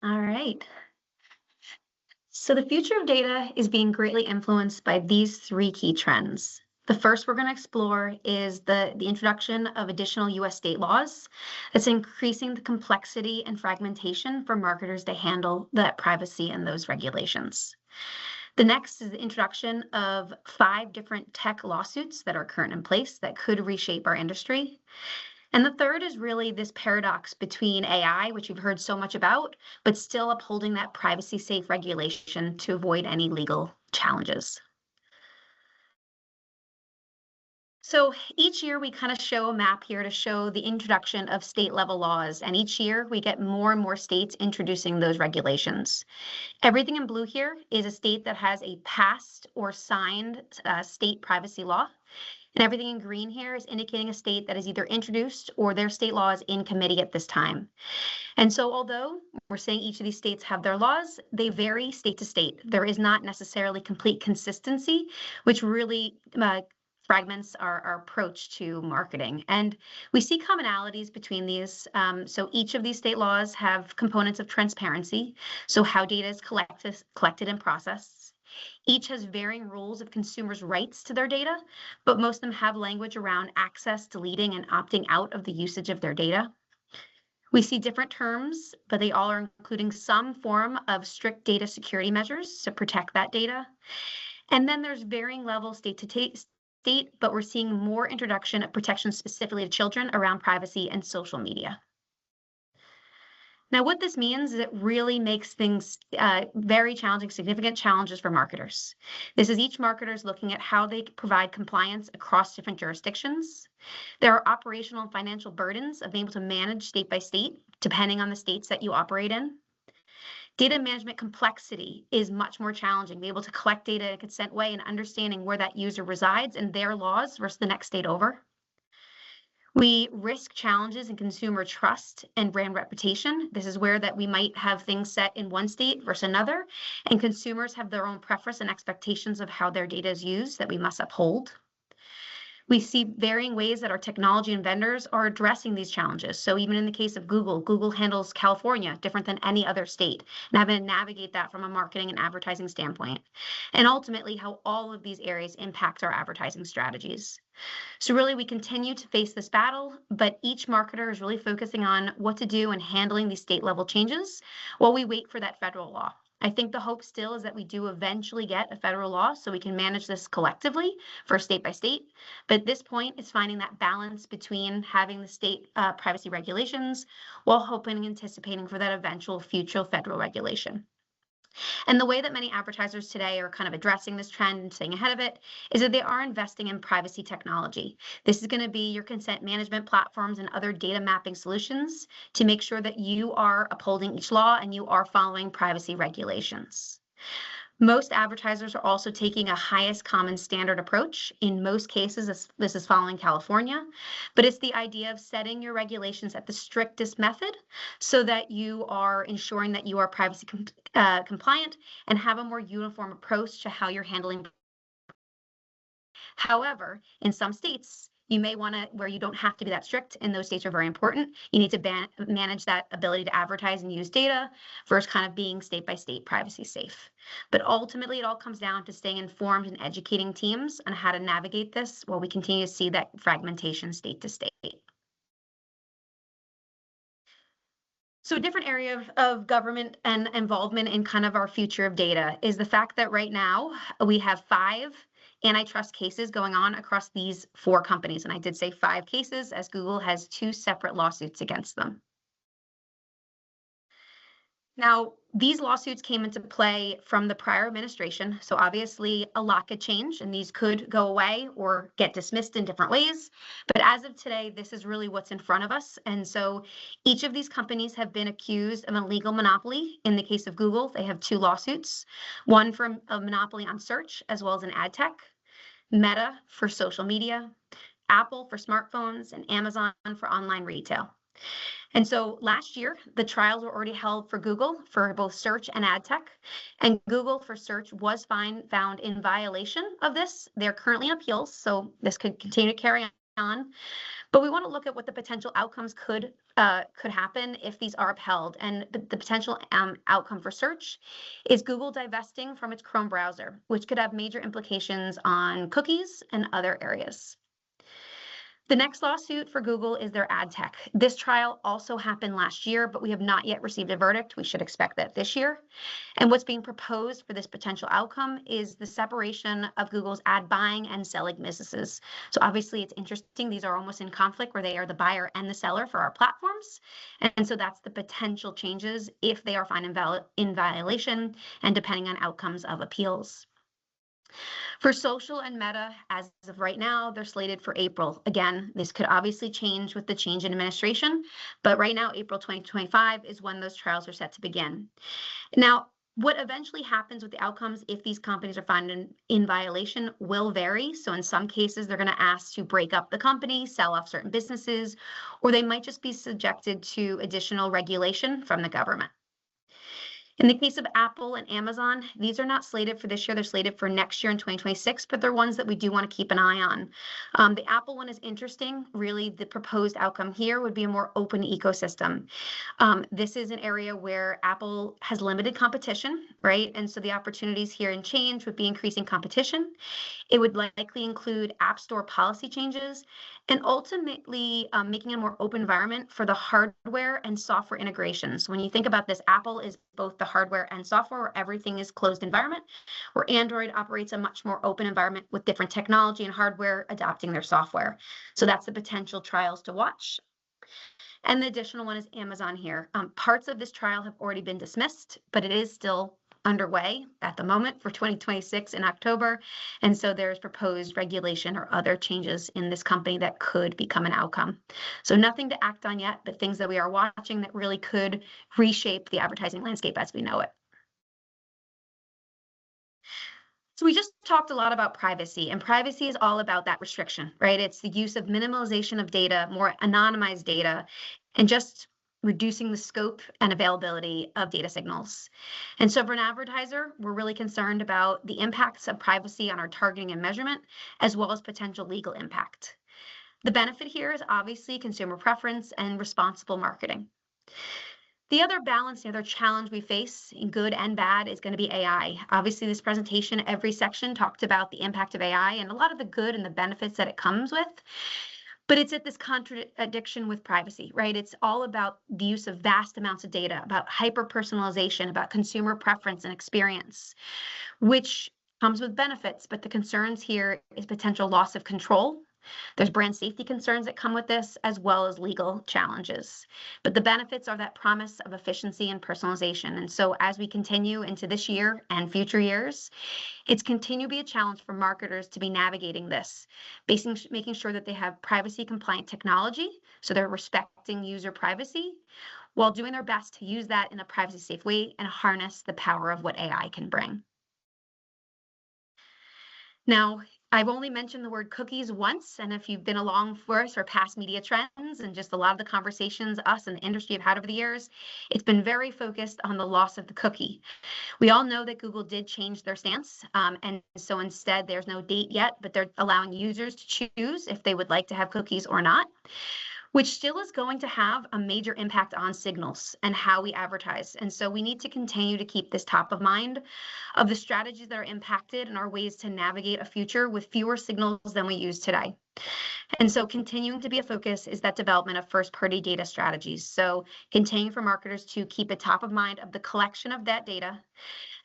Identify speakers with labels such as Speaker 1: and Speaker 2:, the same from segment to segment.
Speaker 1: All right. So the future of data is being greatly influenced by these three key trends. The first we're going to explore is the introduction of additional US state laws that's increasing the complexity and fragmentation for marketers to handle that privacy and those regulations. The next is the introduction of 5 different tech lawsuits that are current in place that could reshape our industry. And the third is really this paradox between AI, which we've heard so much about, but still upholding that privacy safe regulation to avoid any legal challenges. So each year we kind of show a map here to show the introduction of state level laws. And each year we get more and more states introducing those regulations. Everything in blue here is a state that has a passed or signed state privacy law. And everything in green here is indicating a state that is either introduced or their state law is in committee at this time. And so although we're saying each of these states have their laws, they vary state to state. There is not necessarily complete consistency, which really fragments our approach to marketing. And we see commonalities between these. So each of these state laws have components of transparency, so how data is collected and processed. Each has varying rules of consumers' rights to their data, but most of them have language around access, deleting, and opting out of the usage of their data. We see different terms, but they all are including some form of strict data security measures to protect that data. And then there's varying levels state to state, but we're seeing more introduction of protections specifically to children around privacy and social media. Now, what this means is it really makes things very challenging, significant challenges for marketers. This is each marketer is looking at how they provide compliance across different jurisdictions. There are operational and financial burdens of being able to manage state by state, depending on the states that you operate in. Data management complexity is much more challenging, be able to collect data in a consent way and understanding where that user resides and their laws versus the next state over. We risk challenges in consumer trust and brand reputation. This is where that we might have things set in one state versus another, and consumers have their own preference and expectations of how their data is used that we must uphold. We see varying ways that our technology and vendors are addressing these challenges. So even in the case of Google, Google handles California different than any other state, and having to navigate that from a marketing and advertising standpoint. And ultimately, how all of these areas impact our advertising strategies. So really, we continue to face this battle, but each marketer is really focusing on what to do and handling these state level changes while we wait for that federal law. I think the hope still is that we do eventually get a federal law so we can manage this collectively for state by state. But at this point, it's finding that balance between having the state privacy regulations while hoping and anticipating for that eventual future federal regulation. And the way that many advertisers today are kind of addressing this trend and staying ahead of it is that they are investing in privacy technology. This is going to be your consent management platforms and other data mapping solutions to make sure that you are upholding each law and you are following privacy regulations. Most advertisers are also taking a highest common standard approach. In most cases, this is following California, but it's the idea of setting your regulations at the strictest method so that you are ensuring that you are privacy compliant and have a more uniform approach to how you're handling. However, in some states, you may want to, where you don't have to be that strict, and those states are very important, you need to manage that ability to advertise and use data versus kind of being state by state privacy safe. But ultimately, it all comes down to staying informed and educating teams on how to navigate this while we continue to see that fragmentation state to state. So a different area of government and involvement in kind of our future of data is the fact that right now we have 5 antitrust cases going on across these 4 companies. And I did say 5 cases as Google has 2 separate lawsuits against them. Now, these lawsuits came into play from the prior administration. So obviously a lot could change and these could go away or get dismissed in different ways. But as of today, this is really what's in front of us. And so each of these companies have been accused of a legal monopoly. In the case of Google, they have 2 lawsuits, one for a monopoly on search as well as an ad tech, Meta for social media, Apple for smartphones, and Amazon for online retail. And so last year, the trials were already held for Google for both search and ad tech. And Google for search was found in violation of this. They're currently in appeals, so this could continue to carry on. But we want to look at what the potential outcomes could happen if these are upheld. And the potential outcome for search is Google divesting from its Chrome browser, which could have major implications on cookies and other areas. The next lawsuit for Google is their ad tech. This trial also happened last year, but we have not yet received a verdict. We should expect that this year. And what's being proposed for this potential outcome is the separation of Google's ad buying and selling businesses. So obviously it's interesting. These are almost in conflict where they are the buyer and the seller for our platforms. And so that's the potential changes if they are found in violation and depending on outcomes of appeals. For social and Meta, as of right now, they're slated for April. Again, this could obviously change with the change in administration, but right now, April 2025 is when those trials are set to begin. Now, what eventually happens with the outcomes if these companies are found in violation will vary. So in some cases, they're going to ask to break up the company, sell off certain businesses, or they might just be subjected to additional regulation from the government. In the case of Apple and Amazon, these are not slated for this year. They're slated for next year in 2026, but they're ones that we do want to keep an eye on. The Apple one is interesting. Really, the proposed outcome here would be a more open ecosystem. This is an area where Apple has limited competition, right? And so the opportunities here in change would be increasing competition. It would likely include App Store policy changes and ultimately making a more open environment for the hardware and software integrations. When you think about this, Apple is both the hardware and software, where everything is closed environment, where Android operates a much more open environment with different technology and hardware adopting their software. So that's the potential trials to watch. And the additional one is Amazon here. Parts of this trial have already been dismissed, but it is still underway at the moment for 2026 in October. And so there's proposed regulation or other changes in this company that could become an outcome. So nothing to act on yet, but things that we are watching that really could reshape the advertising landscape as we know it. So we just talked a lot about privacy, and privacy is all about that restriction, right? It's the use of minimalization of data, more anonymized data, and just reducing the scope and availability of data signals. And so for an advertiser, we're really concerned about the impacts of privacy on our targeting and measurement, as well as potential legal impact. The benefit here is obviously consumer preference and responsible marketing. The other balance, the other challenge we face in good and bad is going to be AI. Obviously, this presentation, every section talked about the impact of AI and a lot of the good and the benefits that it comes with. But it's at this contradiction with privacy, right? It's all about the use of vast amounts of data, about hyper-personalization, about consumer preference and experience, which comes with benefits. But the concerns here is potential loss of control. There's brand safety concerns that come with this, as well as legal challenges. But the benefits are that promise of efficiency and personalization. And so as we continue into this year and future years, it's continue to be a challenge for marketers to be navigating this, making sure that they have privacy compliant technology, so they're respecting user privacy, while doing their best to use that in a privacy safe way and harness the power of what AI can bring. Now, I've only mentioned the word cookies once, and if you've been along for us or past media trends and just a lot of the conversations us and the industry have had over the years, it's been very focused on the loss of the cookie. We all know that Google did change their stance, and so instead there's no date yet, but they're allowing users to choose if they would like to have cookies or not, which still is going to have a major impact on signals and how we advertise. And so we need to continue to keep this top of mind of the strategies that are impacted and our ways to navigate a future with fewer signals than we use today. And so continuing to be a focus is that development of first-party data strategies. So continuing for marketers to keep it top of mind of the collection of that data,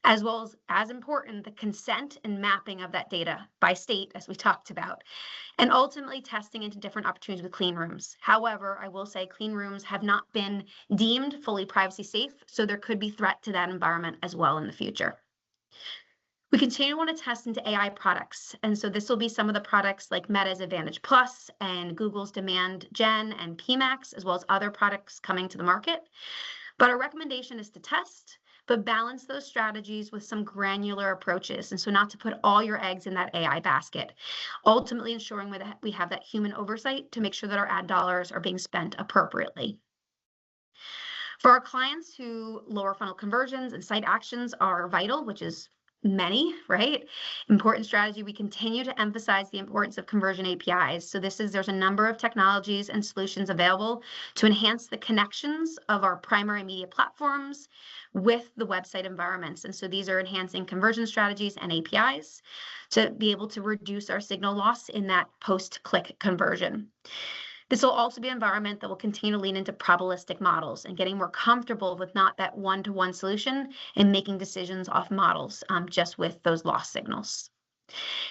Speaker 1: as well as important, the consent and mapping of that data by state, as we talked about, and ultimately testing into different opportunities with clean rooms. However, I will say clean rooms have not been deemed fully privacy safe, so there could be threat to that environment as well in the future. We continue to want to test into AI products. And so this will be some of the products like Meta's Advantage Plus and Google's Demand Gen and PMax, as well as other products coming to the market. But our recommendation is to test, but balance those strategies with some granular approaches. And so not to put all your eggs in that AI basket, ultimately ensuring that we have that human oversight to make sure that our ad dollars are being spent appropriately. For our clients who lower funnel conversions and site actions are vital, which is many, right? Important strategy, we continue to emphasize the importance of conversion APIs. So there's a number of technologies and solutions available to enhance the connections of our primary media platforms with the website environments. And so these are enhancing conversion strategies and APIs to be able to reduce our signal loss in that post-click conversion. This will also be an environment that will continue to lean into probabilistic models and getting more comfortable with not that one-to-one solution and making decisions off models just with those loss signals.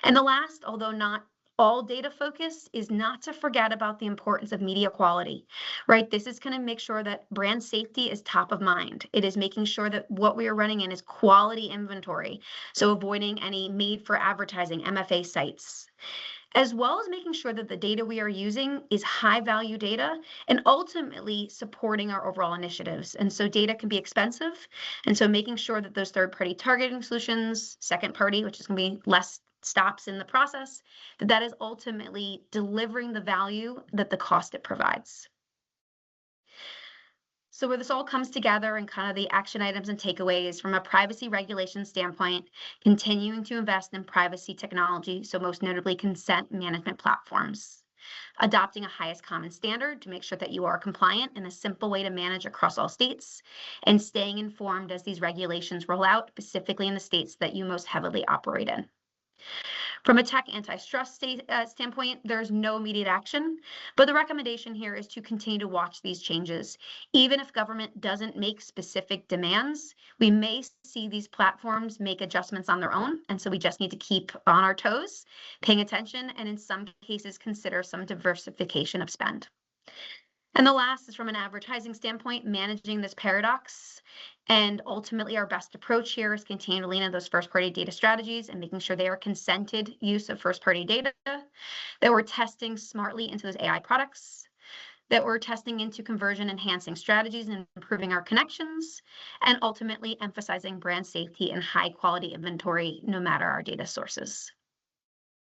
Speaker 1: And the last, although not all data focus, is not to forget about the importance of media quality, right? This is going to make sure that brand safety is top of mind. It is making sure that what we are running in is quality inventory, so avoiding any made for advertising MFA sites, as well as making sure that the data we are using is high value data and ultimately supporting our overall initiatives. And so data can be expensive. And so making sure that those third-party targeting solutions, second party, which is going to be less stops in the process, that is ultimately delivering the value that the cost it provides. So where this all comes together and kind of the action items and takeaways from a privacy regulation standpoint, continuing to invest in privacy technology, so most notably consent management platforms, adopting a highest common standard to make sure that you are compliant in a simple way to manage across all states, and staying informed as these regulations roll out, specifically in the states that you most heavily operate in. From a tech antitrust standpoint, there's no immediate action, but the recommendation here is to continue to watch these changes. Even if government doesn't make specific demands, we may see these platforms make adjustments on their own, and so we just need to keep on our toes, paying attention, and in some cases consider some diversification of spend. And the last is from an advertising standpoint, managing this paradox. And ultimately, our best approach here is continuing to lean into those first-party data strategies and making sure they are consented use of first-party data, that we're testing smartly into those AI products, that we're testing into conversion enhancing strategies and improving our connections, and ultimately emphasizing brand safety and high quality inventory no matter our data sources.